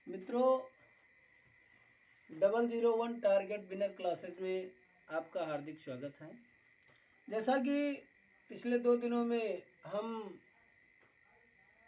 मित्रों, 001 target winner classes में आपका हार्दिक स्वागत है। जैसा कि पिछले 2 दिनों में हम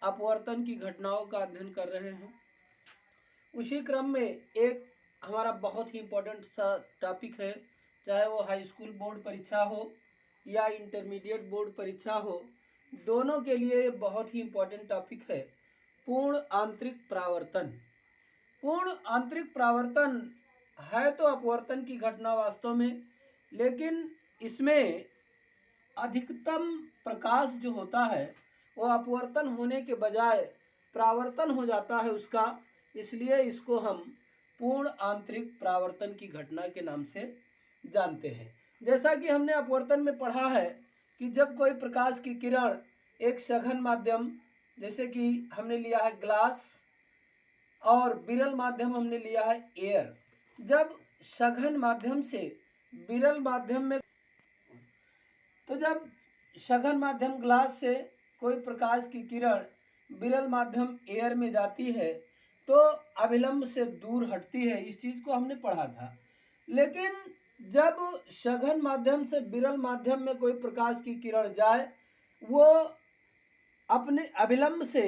अपवर्तन की घटनाओं का अध्ययन कर रहे हैं, उसी क्रम में एक हमारा बहुत ही इम्पोर्टेंट सा टॉपिक है, चाहे वो हाई स्कूल बोर्ड परीक्षा हो या इंटरमीडिएट बोर्ड परीक्षा हो, दोनों के लिए बहुत ही इम्पोर्टेंट टॉपिक है पूर्ण आंतरिक परावर्तन। पूर्ण आंतरिक परावर्तन है तो अपवर्तन की घटना वास्तव में, लेकिन इसमें अधिकतम प्रकाश जो होता है वो अपवर्तन होने के बजाय परावर्तन हो जाता है उसका, इसलिए इसको हम पूर्ण आंतरिक परावर्तन की घटना के नाम से जानते हैं। जैसा कि हमने अपवर्तन में पढ़ा है कि जब कोई प्रकाश की किरण एक सघन माध्यम, जैसे कि हमने लिया है ग्लास, और विरल माध्यम हमने लिया है एयर, जब सघन माध्यम से विरल माध्यम में, तो जब सघन माध्यम ग्लास से कोई प्रकाश की किरण विरल माध्यम एयर में जाती है तो अभिलंब से दूर हटती है, इस चीज को हमने पढ़ा था। लेकिन जब सघन माध्यम से विरल माध्यम में कोई प्रकाश की किरण जाए, वो अपने अभिलंब से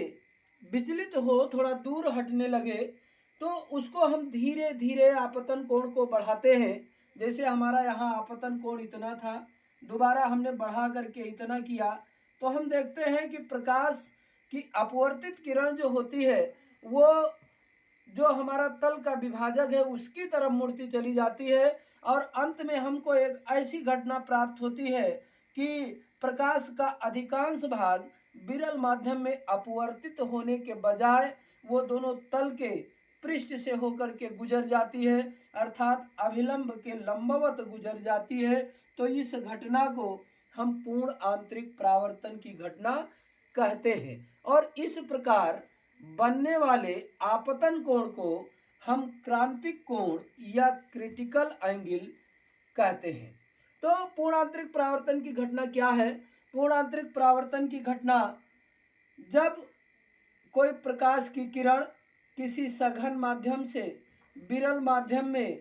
विचलित हो थोड़ा दूर हटने लगे, तो उसको हम धीरे धीरे आपतन कोण को बढ़ाते हैं। जैसे हमारा यहाँ आपतन कोण इतना था, दोबारा हमने बढ़ा करके इतना किया, तो हम देखते हैं कि प्रकाश की अपवर्तित किरण जो होती है वो जो हमारा तल का विभाजक है उसकी तरफ मुड़ती चली जाती है, और अंत में हमको एक ऐसी घटना प्राप्त होती है कि प्रकाश का अधिकांश भाग विरल माध्यम में अपवर्तित होने के बजाय वो दोनों तल के पृष्ठ से होकर के गुजर जाती है, अर्थात अभिलंब के लंबवत गुजर जाती है। तो इस घटना को हम पूर्ण आंतरिक परावर्तन की घटना कहते हैं, और इस प्रकार बनने वाले आपतन कोण को हम क्रांतिक कोण या क्रिटिकल एंगल कहते हैं। तो पूर्ण आंतरिक परावर्तन की घटना क्या है? पूर्ण आंतरिक परावर्तन की घटना जब कोई प्रकाश की किरण किसी सघन माध्यम से विरल माध्यम में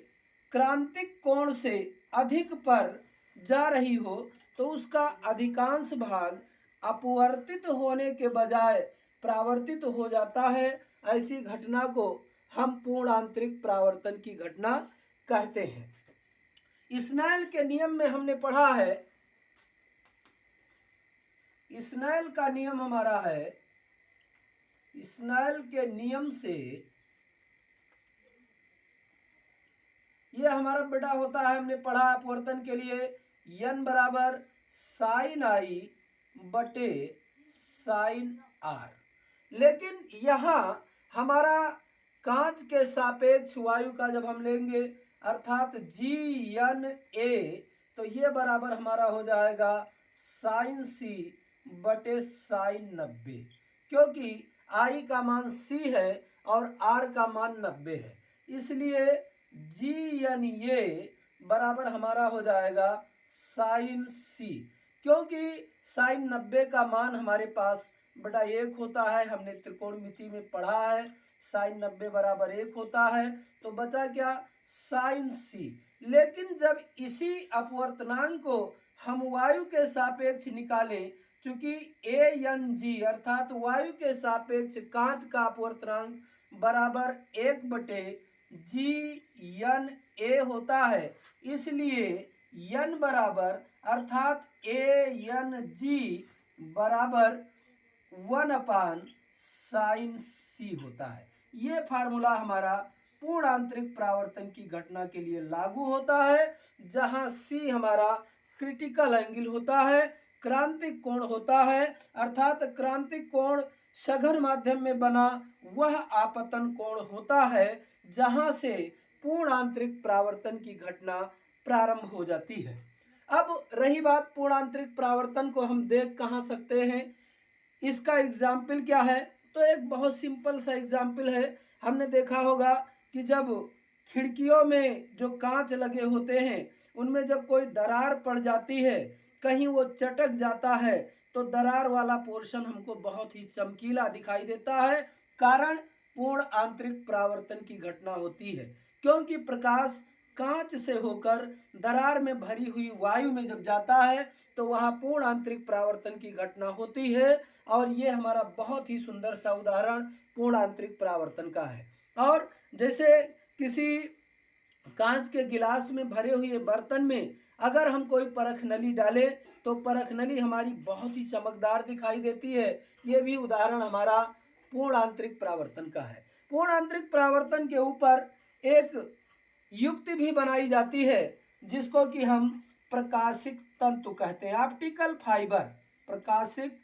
क्रांतिक कोण से अधिक पर जा रही हो तो उसका अधिकांश भाग अपवर्तित होने के बजाय परावर्तित हो जाता है। ऐसी घटना को हम पूर्ण आंतरिक परावर्तन की घटना कहते हैं। स्नेल के नियम में हमने पढ़ा है, स्नेल का नियम हमारा है, स्नेल के नियम से ये हमारा बेटा होता है, हमने पढ़ा अपवर्तन के लिए n बराबर साइन आई बटे साइन आर। लेकिन यहाँ हमारा कांच के सापेक्ष वायु का जब हम लेंगे अर्थात GnA, तो ये बराबर हमारा हो जाएगा साइन C बटे साइन 90, क्योंकि I का मान C है और R का मान 90 है, इसलिए GnA बराबर हमारा हो जाएगा साइन C। क्योंकि साइन 90 का मान हमारे पास बटा 1 होता है, हमने त्रिकोणमिति में पढ़ा है, साइन 90 बराबर 1 होता है, तो बचा क्या? Sine C। लेकिन जब इसी अपवर्तनांक को हम वायु के सापेक्ष निकालें, चूंकि ANG अर्थात वायु के सापेक्ष कांच का अपवर्तनांक बराबर 1 बटे GnA होता है, इसलिए n बराबर अर्थात ANG बराबर 1 अपान साइन C होता है। ये फार्मूला हमारा पूर्ण आंतरिक परावर्तन की घटना के लिए लागू होता है, जहां C हमारा क्रिटिकल एंगल होता है, क्रांतिक कोण होता है, अर्थात क्रांतिक कोण सघन माध्यम में बना वह आपतन कोण होता है जहां से पूर्ण आंतरिक परावर्तन की घटना प्रारंभ हो जाती है। अब रही बात पूर्ण आंतरिक परावर्तन को हम देख कहाँ सकते हैं, इसका एग्जाम्पल क्या है? तो एक बहुत सिंपल सा एग्जाम्पल है। हमने देखा होगा कि जब खिड़कियों में जो कांच लगे होते हैं उनमें जब कोई दरार पड़ जाती है, कहीं वो चटक जाता है, तो दरार वाला पोर्शन हमको बहुत ही चमकीला दिखाई देता है। कारण पूर्ण आंतरिक परावर्तन की घटना होती है, क्योंकि प्रकाश कांच से होकर दरार में भरी हुई वायु में जब जाता है तो वह पूर्ण आंतरिक परावर्तन की घटना होती है। और ये हमारा बहुत ही सुंदर सा उदाहरण पूर्ण आंतरिक परावर्तन का है। और जैसे किसी कांच के गिलास में भरे हुए बर्तन में अगर हम कोई परख नली डालें तो परख नली हमारी बहुत ही चमकदार दिखाई देती है। ये भी उदाहरण हमारा पूर्ण आंतरिक परावर्तन का है। पूर्ण आंतरिक परावर्तन के ऊपर एक युक्ति भी बनाई जाती है जिसको कि हम प्रकाशिक तंतु कहते हैं, ऑप्टिकल फाइबर। प्रकाशिक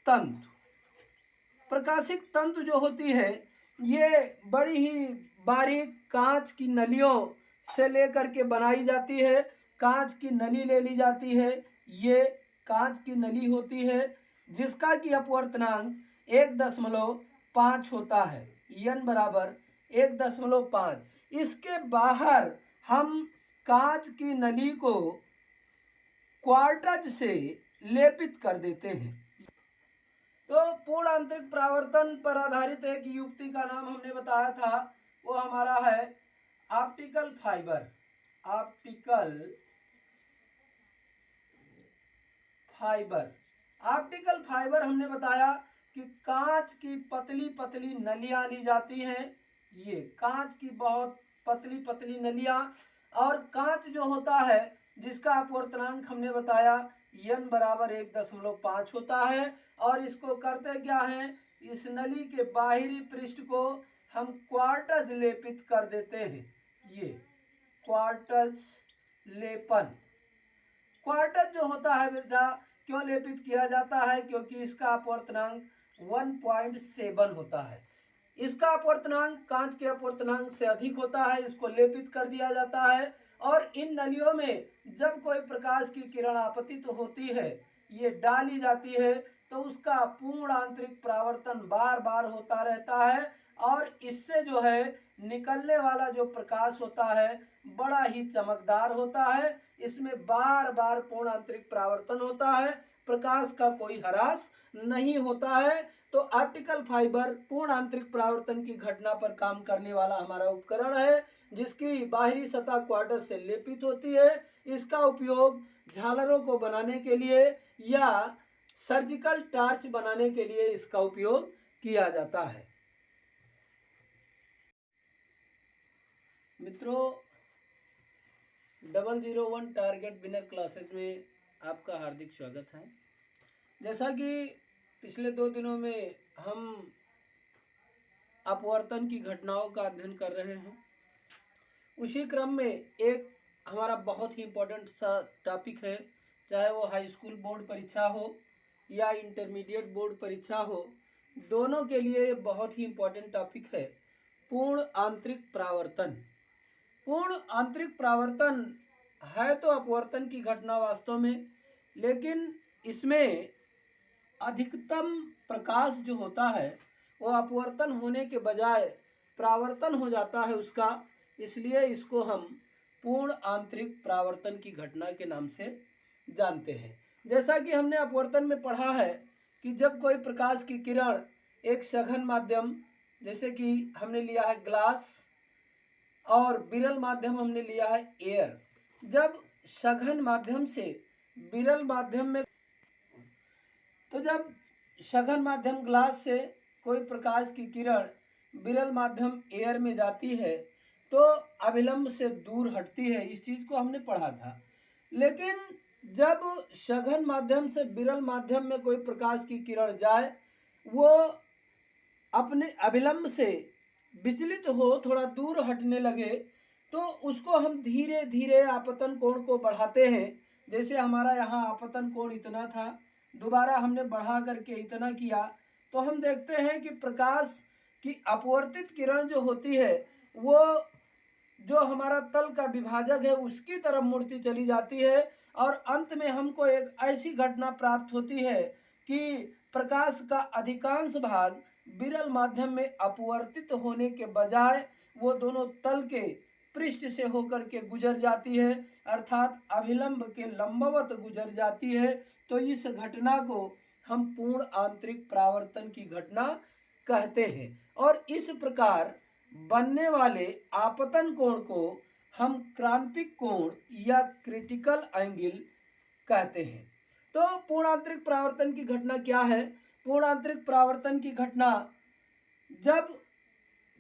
तंतु, प्रकाशिक तंतु जो होती है ये बड़ी ही बारीक कांच की नलियों से लेकर के बनाई जाती है। कांच की नली ले ली जाती है, ये कांच की नली होती है जिसका कि अपवर्तनांक 1.5 होता है, n बराबर 1.5। इसके बाहर हम कांच की नली को क्वार्टज से लेपित कर देते हैं। तो पूर्ण आंतरिक परावर्तन पर आधारित एक युक्ति का नाम हमने बताया था, वो हमारा है optical fibre. Optical fibre, optical fibre हमने बताया कि कांच की पतली पतली नलियां ली जाती हैं, ये कांच की बहुत पतली पतली नलियां, और कांच जो होता है जिसका अपवर्तनांक हमने बताया n बराबर 1.5 होता है। और इसको करते क्या है, इस नली के बाहरी पृष्ठ को हम क्वार्टज लेपित कर देते हैं, ये क्वार्टज लेपन। क्वार्टज जो होता है बेटा क्यों लेपित किया जाता है, क्योंकि इसका अपवर्तनांक 1.7 होता है। इसका अपवर्तनांक कांच के अपवर्तनांक से अधिक होता है, इसको लेपित कर दिया जाता है। और इन नलियों में जब कोई प्रकाश की किरण आपतित होती है, ये डाली जाती है, तो उसका पूर्ण आंतरिक परावर्तन बार बार होता रहता है और इससे जो है निकलने वाला जो प्रकाश होता है बड़ा ही चमकदार होता है। इसमें बार बार पूर्ण आंतरिक परावर्तन होता है, प्रकाश का कोई ह्रास नहीं होता है। तो ऑप्टिकल फाइबर पूर्ण आंतरिक परावर्तन की घटना पर काम करने वाला हमारा उपकरण है जिसकी बाहरी सतह क्वार्टर से लेपित होती है। इसका उपयोग झालरों को बनाने के लिए या सर्जिकल टार्च बनाने के लिए इसका उपयोग किया जाता है। मित्रों, 001 टारगेट विनर क्लासेस में आपका हार्दिक स्वागत है। जैसा कि पिछले 2 दिनों में हम अपवर्तन की घटनाओं का अध्ययन कर रहे हैं, उसी क्रम में एक हमारा बहुत ही इम्पोर्टेंट सा टॉपिक है, चाहे वो हाई स्कूल बोर्ड परीक्षा हो या इंटरमीडिएट बोर्ड परीक्षा हो, दोनों के लिए बहुत ही इम्पोर्टेंट टॉपिक है पूर्ण आंतरिक परावर्तन। पूर्ण आंतरिक परावर्तन है तो अपवर्तन की घटना वास्तव में, लेकिन इसमें अधिकतम प्रकाश जो होता है वो अपवर्तन होने के बजाय परावर्तन हो जाता है उसका, इसलिए इसको हम पूर्ण आंतरिक परावर्तन की घटना के नाम से जानते हैं। जैसा कि हमने अपवर्तन में पढ़ा है कि जब कोई प्रकाश की किरण एक सघन माध्यम, जैसे कि हमने लिया है ग्लास, और विरल माध्यम हमने लिया है एयर, जब सघन माध्यम से विरल माध्यम में, तो जब सघन माध्यम ग्लास से कोई प्रकाश की किरण विरल माध्यम एयर में जाती है तो अभिलंब से दूर हटती है, इस चीज़ को हमने पढ़ा था। लेकिन जब सघन माध्यम से विरल माध्यम में कोई प्रकाश की किरण जाए, वो अपने अभिलंब से विचलित हो, थोड़ा दूर हटने लगे, तो उसको हम धीरे धीरे आपतन कोण को बढ़ाते हैं। जैसे हमारा यहाँ आपतन कोण इतना था, दोबारा हमने बढ़ा करके इतना किया, तो हम देखते हैं कि प्रकाश की अपवर्तित किरण जो होती है वो जो हमारा तल का विभाजक है उसकी तरफ मुड़ती चली जाती है और अंत में हमको एक ऐसी घटना प्राप्त होती है कि प्रकाश का अधिकांश भाग विरल माध्यम में अपवर्तित होने के बजाय वो दोनों तल के पृष्ठ से होकर के गुजर जाती है, अर्थात अभिलंब के लंबवत गुजर जाती है। तो इस घटना को हम पूर्ण आंतरिक परावर्तन की घटना कहते हैं। और इस प्रकार बनने वाले आपतन कोण को हम क्रांतिक कोण या क्रिटिकल एंगल कहते हैं। तो पूर्ण आंतरिक परावर्तन की घटना क्या है? पूर्ण आंतरिक परावर्तन की घटना जब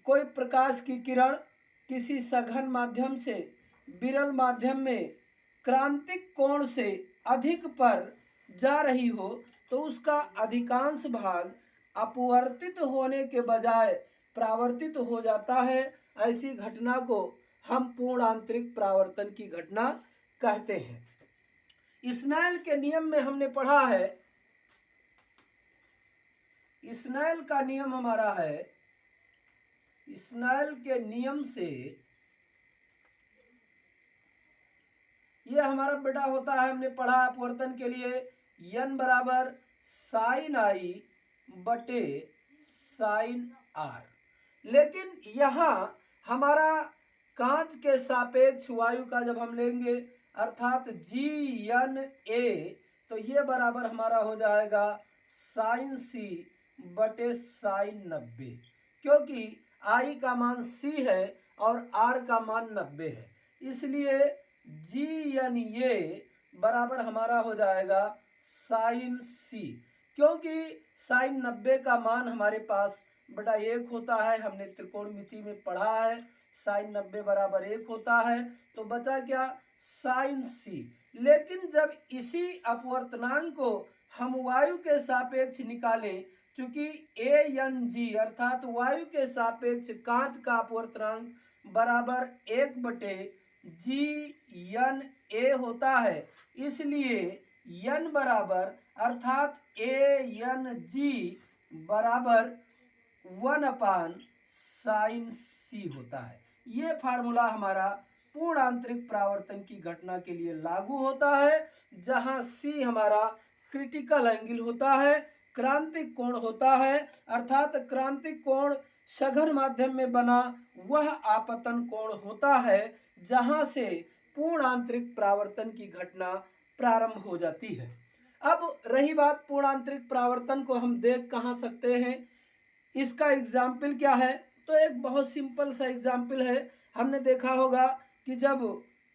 कोई प्रकाश की किरण किसी सघन माध्यम से विरल माध्यम में क्रांतिक कोण से अधिक पर जा रही हो तो उसका अधिकांश भाग अपवर्तित होने के बजाय परावर्तित हो जाता है। ऐसी घटना को हम पूर्ण आंतरिक परावर्तन की घटना कहते हैं। स्नेल के नियम में हमने पढ़ा है, स्नेल का नियम हमारा है, स्नेल के नियम से ये हमारा बेटा होता है, हमने पढ़ा अपवर्तन के लिए n बराबर साइन आई बटे साइन आर। लेकिन यहाँ हमारा कांच के सापेक्ष वायु का जब हम लेंगे अर्थात जी एन ए, तो ये बराबर हमारा हो जाएगा साइन सी बटे साइन 90, क्योंकि आई का मान सी है और आर का मान 90 है, इसलिए जी एन ए बराबर हमारा हो जाएगा साइन सी। क्योंकि साइन 90 का मान हमारे पास बटा 1 होता है, हमने त्रिकोणमिति में पढ़ा है, साइन 90 बराबर 1 होता है, तो बचा क्या? साइन सी। लेकिन जब इसी अपवर्तनांक को हम वायु के सापेक्ष निकालें, चूंकि ए एन जी अर्थात वायु के सापेक्ष कांच का अपवर्तनांक बराबर 1 बटे जी एन ए होता है, इसलिए एन बराबर अर्थात ए एन जी बराबर 1 साइन सी होता है। ये फार्मूला हमारा पूर्ण आंतरिक परावर्तन की घटना के लिए लागू होता है, जहां सी हमारा क्रिटिकल एंगल होता है, क्रांतिक कोण होता है, अर्थात क्रांतिक कोण सघन माध्यम में बना वह आपतन कोण होता है जहां से पूर्ण आंतरिक परावर्तन की घटना प्रारंभ हो जाती है। अब रही बात पूर्ण आंतरिक परावर्तन को हम देख कहाँ सकते हैं, इसका एग्जाम्पल क्या है? तो एक बहुत सिंपल सा एग्जाम्पल है। हमने देखा होगा कि जब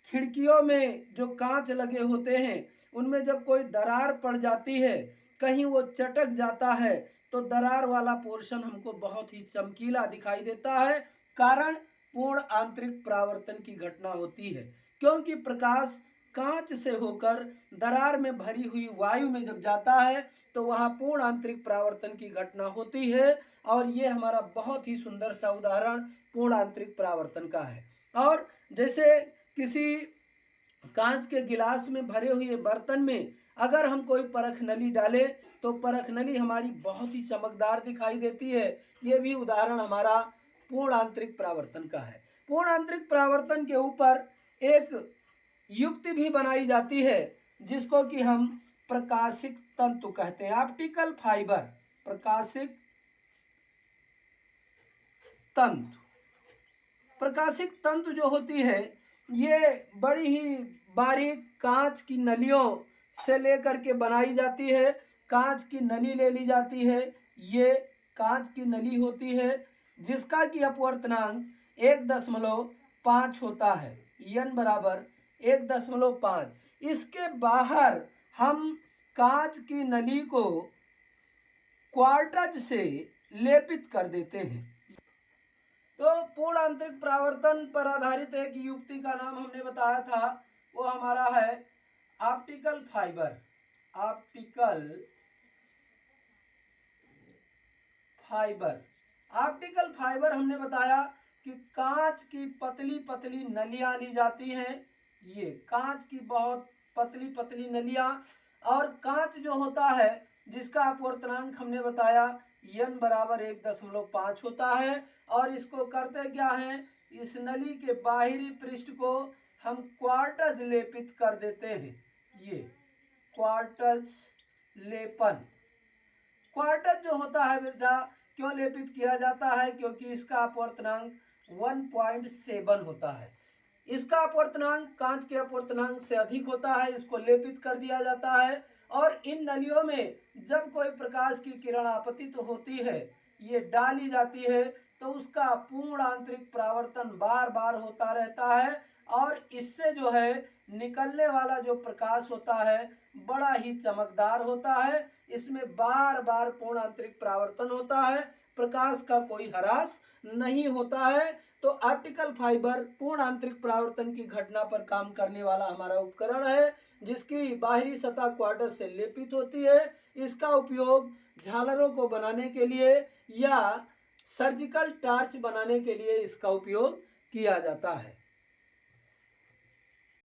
खिड़कियों में जो कांच लगे होते हैं उनमें जब कोई दरार पड़ जाती है, कहीं वो चटक जाता है, तो दरार वाला पोर्शन हमको बहुत ही चमकीला दिखाई देता है, कारण पूर्ण आंतरिक परावर्तन की घटना होती है। क्योंकि प्रकाश कांच से होकर दरार में भरी हुई वायु में जब जाता है तो वहाँ पूर्ण आंतरिक परावर्तन की घटना होती है, और ये हमारा बहुत ही सुंदर सा उदाहरण पूर्ण आंतरिक परावर्तन का है। और जैसे किसी कांच के गिलास में भरे हुए बर्तन में अगर हम कोई परख नली डालें तो परख नली हमारी बहुत ही चमकदार दिखाई देती है, ये भी उदाहरण हमारा पूर्ण आंतरिक परावर्तन का है। पूर्ण आंतरिक परावर्तन के ऊपर एक युक्ति भी बनाई जाती है जिसको कि हम प्रकाशिक तंतु कहते हैं, ऑप्टिकल फाइबर, प्रकाशिक तंतु। प्रकाशिक तंतु जो होती है ये बड़ी ही बारीक कांच की नलियों से लेकर के बनाई जाती है। कांच की नली ले ली जाती है, ये कांच की नली होती है जिसका कि अपवर्तनांक 1.5 होता है, n बराबर 1.5। इसके बाहर हम कांच की नली को क्वार्टज से लेपित कर देते हैं। तो पूर्ण आंतरिक परावर्तन पर आधारित एक युक्ति का नाम हमने बताया था, वो हमारा है optical fibre. Optical fibre, optical fibre हमने बताया कि कांच की पतली पतली नलियां ली जाती हैं, ये कांच की बहुत पतली पतली नलियां, और कांच जो होता है जिसका अपवर्तनांक हमने बताया n बराबर 1.5 होता है। और इसको करते क्या है, इस नली के बाहरी पृष्ठ को हम क्वार्टज लेपित कर देते हैं, ये क्वार्टज लेपन। क्वार्टज जो होता है बेटा क्यों लेपित किया जाता है, क्योंकि इसका अपवर्तनांक 1.7 होता है। इसका अपवर्तनांक कांच के अपवर्तनांक से अधिक होता है, इसको लेपित कर दिया जाता है और इन नलियों में जब कोई प्रकाश की किरण आपतित होती है, ये डाली जाती है, तो उसका पूर्ण आंतरिक परावर्तन बार बार होता रहता है और इससे जो है निकलने वाला जो प्रकाश होता है बड़ा ही चमकदार होता है। इसमें बार बार पूर्ण आंतरिक परावर्तन होता है, प्रकाश का कोई ह्रास नहीं होता है। तो ऑप्टिकल फाइबर पूर्ण आंतरिक परावर्तन की घटना पर काम करने वाला हमारा उपकरण है, जिसकी बाहरी सतह क्वार्टर से लेपित होती है। इसका उपयोग झालरों को बनाने के लिए या सर्जिकल टार्च बनाने के लिए इसका उपयोग किया जाता है।